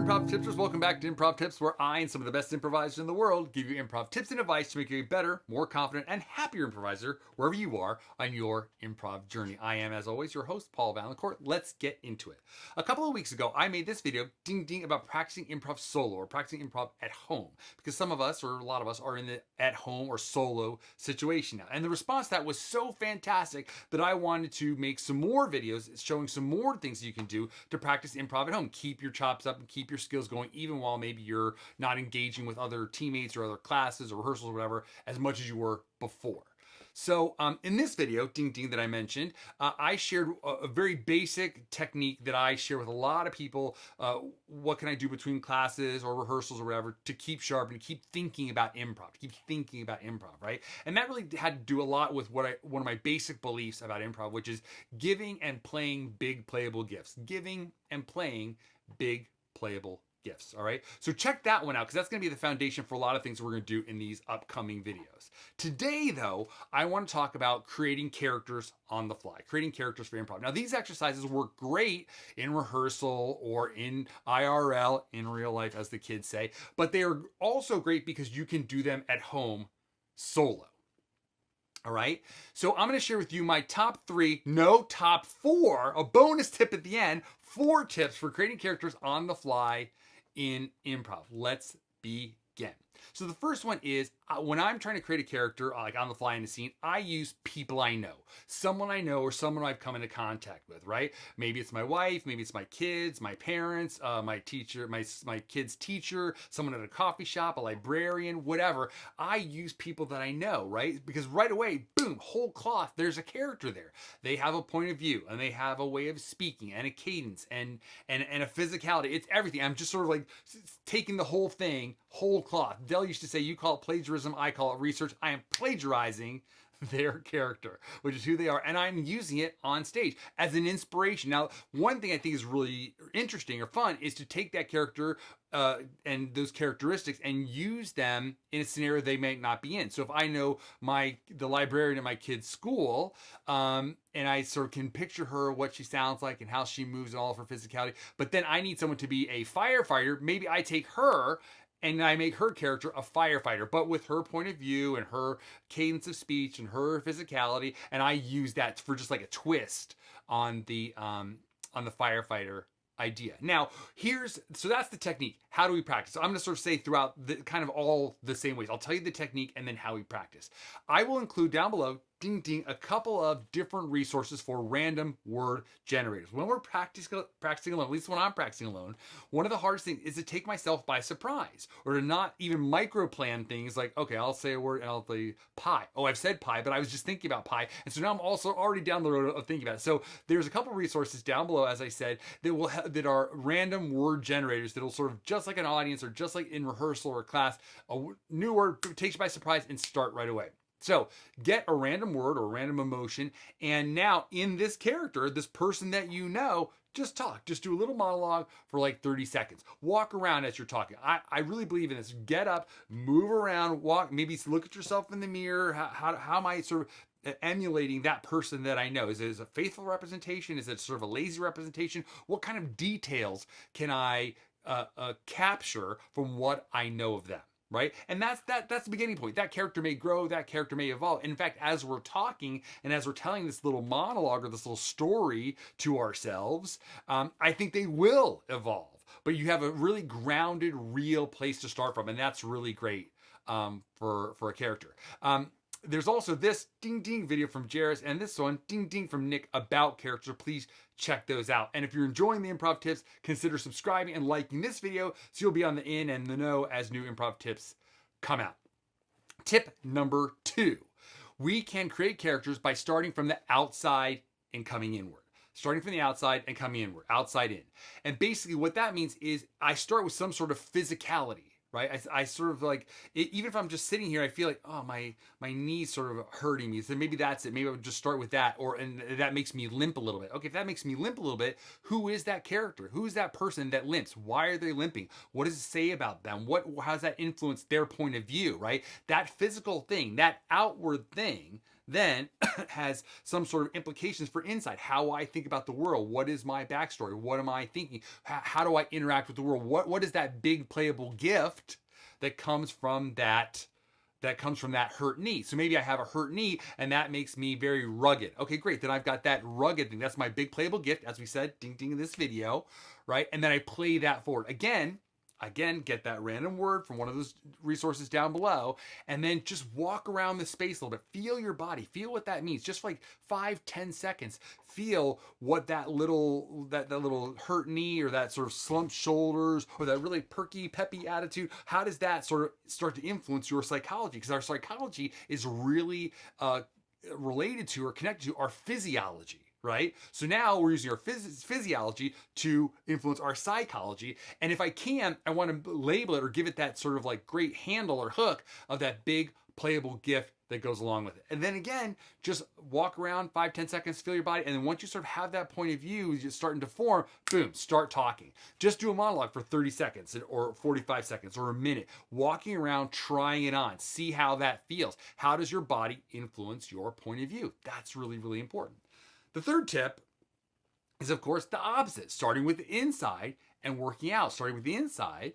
Improv Tipsters. Welcome back to Improv Tips, where I and some of the best improvisers in the world give you improv tips and advice to make you a better, more confident, and happier improviser wherever you are on your improv journey. I am, as always, your host, Paul Vaillancourt. Let's get into it. A couple of weeks ago, I made this video, ding ding, about practicing improv solo or practicing improv at home, because some of us, or a lot of us, are in the at home or solo situation now. And the response to that was so fantastic that I wanted to make some more videos showing some more things you can do to practice improv at home. Keep your chops up and keep your skills going, even while maybe you're not engaging with other teammates or other classes or rehearsals or whatever as much as you were before. So in this video, ding ding, that I mentioned, I shared a very basic technique that I share with a lot of people. What can I do between classes or rehearsals or whatever to keep sharp and keep thinking about improv, right? And that really had to do a lot with one of my basic beliefs about improv, which is giving and playing big playable gifts. Giving and playing big playable gifts. All right. So check that one out, because that's going to be the foundation for a lot of things we're going to do in these upcoming videos. Today, though, I want to talk about creating characters on the fly, creating characters for improv. Now, these exercises work great in rehearsal or in IRL, in real life, as the kids say, but they are also great because you can do them at home solo. All right. So I'm going to share with you my top 4, a bonus tip at the end, 4 tips for creating characters on the fly in improv. Let's begin. So the first one is when I'm trying to create a character like on the fly in a scene, I use people I know, someone I know or someone I've come into contact with, right? Maybe it's my wife, maybe it's my kids, my parents, my teacher, my kid's teacher, someone at a coffee shop, a librarian, whatever. I use people that I know, right? Because right away, boom, whole cloth, there's a character there. They have a point of view and they have a way of speaking and a cadence and a physicality. It's everything. I'm just sort of like taking the whole thing, whole cloth. Dell used to say, you call it plagiarism, I call it research. I am plagiarizing their character, which is who they are, and I'm using it on stage as an inspiration. Now, one thing I think is really interesting or fun is to take that character and those characteristics and use them in a scenario they may not be in. So if I know the librarian at my kid's school, and I sort of can picture her, what she sounds like and how she moves and all of her physicality, but then I need someone to be a firefighter, maybe I take her and I make her character a firefighter, but with her point of view and her cadence of speech and her physicality, and I use that for just like a twist on the firefighter idea. Now, so that's the technique. How do we practice? So I'm going to sort of say throughout the kind of all the same ways. I'll tell you the technique and then how we practice. I will include down below, ding ding, a couple of different resources for random word generators. When we're practicing alone, at least when I'm practicing alone, one of the hardest things is to take myself by surprise, or to not even micro plan things like, okay, I'll say a word and I'll say pie. Oh, I've said pie, but I was just thinking about pie. And so now I'm also already down the road of thinking about it. So there's a couple of resources down below, as I said, that are random word generators that'll sort of, just like an audience or just like in rehearsal or class, a new word takes you by surprise and start right away. So get a random word or a random emotion, and now in this character, this person that you know, just talk. Just do a little monologue for like 30 seconds. Walk around as you're talking. I really believe in this. Get up, move around, walk, maybe look at yourself in the mirror. How am I sort of emulating that person that I know? Is it a faithful representation? Is it sort of a lazy representation? What kind of details can I capture from what I know of them? Right? And that's the beginning point. That character may grow, that character may evolve. In fact, as we're talking and as we're telling this little monologue or this little story to ourselves, I think they will evolve. But you have a really grounded, real place to start from, and that's really great for a character. There's also this ding ding video from Jeris and this one ding ding from Nick about character. Please check those out. And if you're enjoying the improv tips, consider subscribing and liking this video so you'll be on the in and the know as new improv tips come out. Tip number 2. We can create characters by starting from the outside and coming inward. Starting from the outside and coming inward, outside in. And basically what that means is I start with some sort of physicality. Right, I sort of like, even if I'm just sitting here, I feel like, oh, my knee's sort of hurting me. So maybe that's it. Maybe I would just start with that, and that makes me limp a little bit. Okay, if that makes me limp a little bit, who is that character? Who is that person that limps? Why are they limping? What does it say about them? How does that influence their point of view? Right, that physical thing, that outward thing then has some sort of implications for inside, how I think about the world. What is my backstory? What am I thinking? How do I interact with the world? What is that big playable gift that comes from that hurt knee? So maybe I have a hurt knee and that makes me very rugged. Okay, great. Then I've got that rugged thing. That's my big playable gift, as we said, ding ding in this video, right? And then I play that forward. Again, get that random word from one of those resources down below, and then just walk around the space a little bit. Feel your body. Feel what that means. Just for like 5-10 seconds. Feel what that little hurt knee, or that sort of slumped shoulders, or that really perky, peppy attitude, how does that sort of start to influence your psychology? Because our psychology is really related to or connected to our physiology. Right? So now we're using our physiology to influence our psychology. And if I can, I want to label it or give it that sort of like great handle or hook of that big playable gift that goes along with it. And then again, just walk around 5-10 seconds, feel your body. And then once you sort of have that point of view, you're starting to form, boom, start talking. Just do a monologue for 30 seconds or 45 seconds or a minute, walking around, trying it on, see how that feels. How does your body influence your point of view? That's really, really important. The third tip is, of course, the opposite, starting with the inside and working out, starting with the inside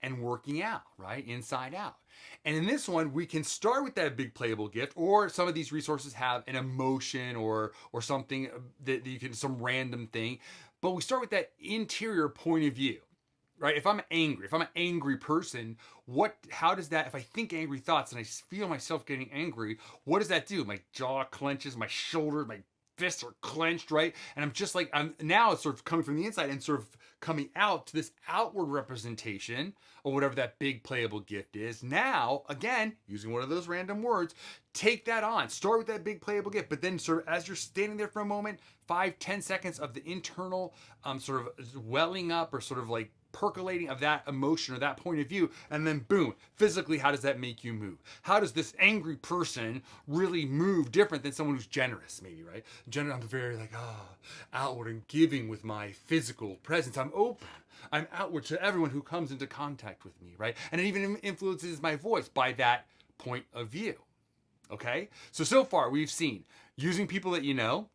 and working out, right? Inside out. And in this one, we can start with that big playable gift, or some of these resources have an emotion or something that you can, some random thing, but we start with that interior point of view. Right? If I'm an angry person, how does that, if I think angry thoughts and I feel myself getting angry, what does that do? My jaw clenches, my shoulder, my fists are clenched, right? And I'm just like, now it's sort of coming from the inside and sort of coming out to this outward representation or whatever that big playable gift is. Now, again, using one of those random words, take that on. Start with that big playable gift, but then sort of as you're standing there for a moment, 5-10 seconds of the internal sort of welling up or sort of like percolating of that emotion or that point of view, and then boom, physically, how does that make you move? How does this angry person really move different than someone who's generous, maybe, right? I'm very like, outward and giving with my physical presence. I'm open. I'm outward to everyone who comes into contact with me, right? And it even influences my voice by that point of view. Okay? So far we've seen using people that you know,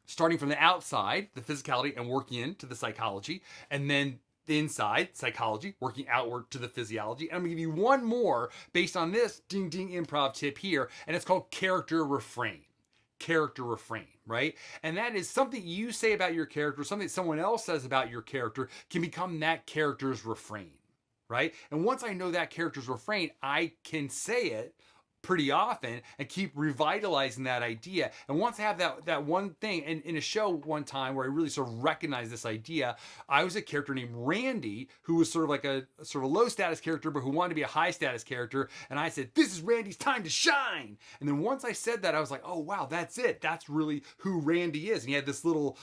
starting from the outside, the physicality, and working into the psychology, and then the inside, psychology, working outward to the physiology. And I'm gonna give you one more based on this ding ding improv tip here, and it's called character refrain. Character refrain, right? And that is something you say about your character, something someone else says about your character can become that character's refrain, right? And once I know that character's refrain, I can say it pretty often and keep revitalizing that idea. And once I have that one thing, and in a show one time where I really sort of recognized this idea, I was a character named Randy, who was sort of like a low status character, but who wanted to be a high status character. And I said, this is Randy's time to shine. And then once I said that, I was like, oh wow, that's it. That's really who Randy is. And he had this little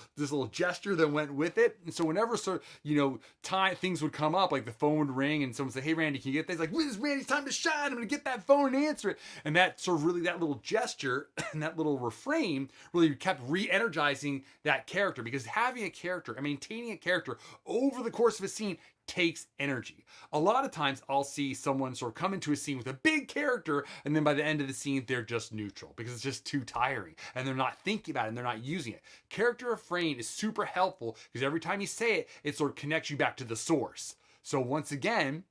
gesture that went with it. And so whenever things would come up, like the phone would ring and someone would say, hey Randy, can you get this? Like, this is Randy's time to shine. I'm gonna get that phone and answer it. And that sort of really, that little gesture and that little refrain really kept re-energizing that character, because having a character and maintaining a character over the course of a scene takes energy. A lot of times I'll see someone sort of come into a scene with a big character, and then by the end of the scene, they're just neutral because it's just too tiring and they're not thinking about it and they're not using it. Character refrain is super helpful because every time you say it, it sort of connects you back to the source. So once again,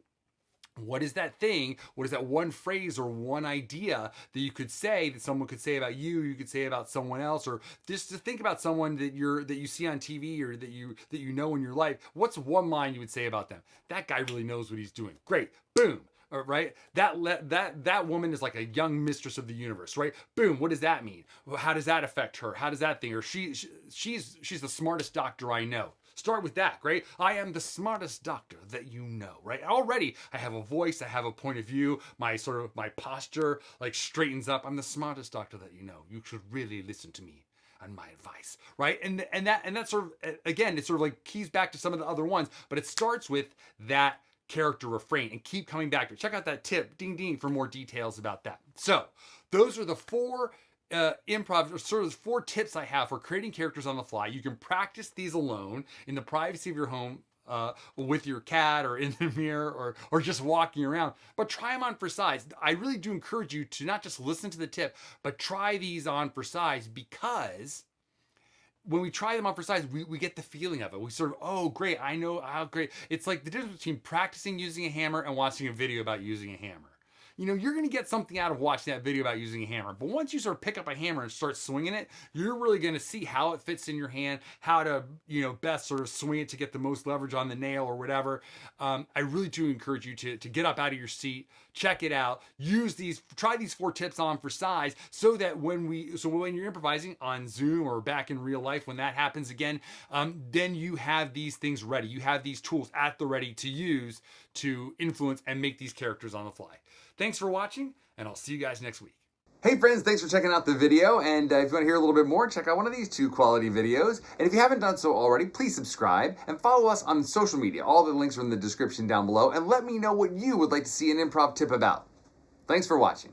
what is that thing? What is that one phrase or one idea that you could say, that someone could say about you, you could say about someone else, or just to think about someone that you see on TV or that you know in your life? What's one line you would say about them? That guy really knows what he's doing. Great. Boom. All right, that woman is like a young mistress of the universe, right? Boom. What does that mean? How does that affect her? How does that thing? Or she's the smartest doctor I know. Start with that, great? I am the smartest doctor that you know, right? Already I have a voice, I have a point of view, my posture like straightens up. I'm the smartest doctor that you know. You should really listen to me and my advice, right? And that sort of, again, it sort of like keys back to some of the other ones, but it starts with that character refrain and keep coming back to it. Check out that tip, ding ding, for more details about that. So those are the four improv, sort of 4 tips I have for creating characters on the fly. You can practice these alone in the privacy of your home with your cat or in the mirror or just walking around, but try them on for size. I really do encourage you to not just listen to the tip, but try these on for size, because when we try them on for size, we get the feeling of it. We sort of, oh, great, I know how great. It's like the difference between practicing using a hammer and watching a video about using a hammer. You know, you're going to get something out of watching that video about using a hammer. But once you sort of pick up a hammer and start swinging it, you're really going to see how it fits in your hand, how to, you know, best sort of swing it to get the most leverage on the nail or whatever. I really do encourage you to get up out of your seat, check it out, try these 4 tips on for size, so that when you're improvising on Zoom or back in real life, when that happens again, then you have these things ready. You have these tools at the ready to use to influence and make these characters on the fly. Thanks for watching, and I'll see you guys next week. Hey friends, thanks for checking out the video, and if you want to hear a little bit more, check out one of these 2 quality videos. And if you haven't done so already, please subscribe and follow us on social media. All the links are in the description down below, and let me know what you would like to see an improv tip about. Thanks for watching.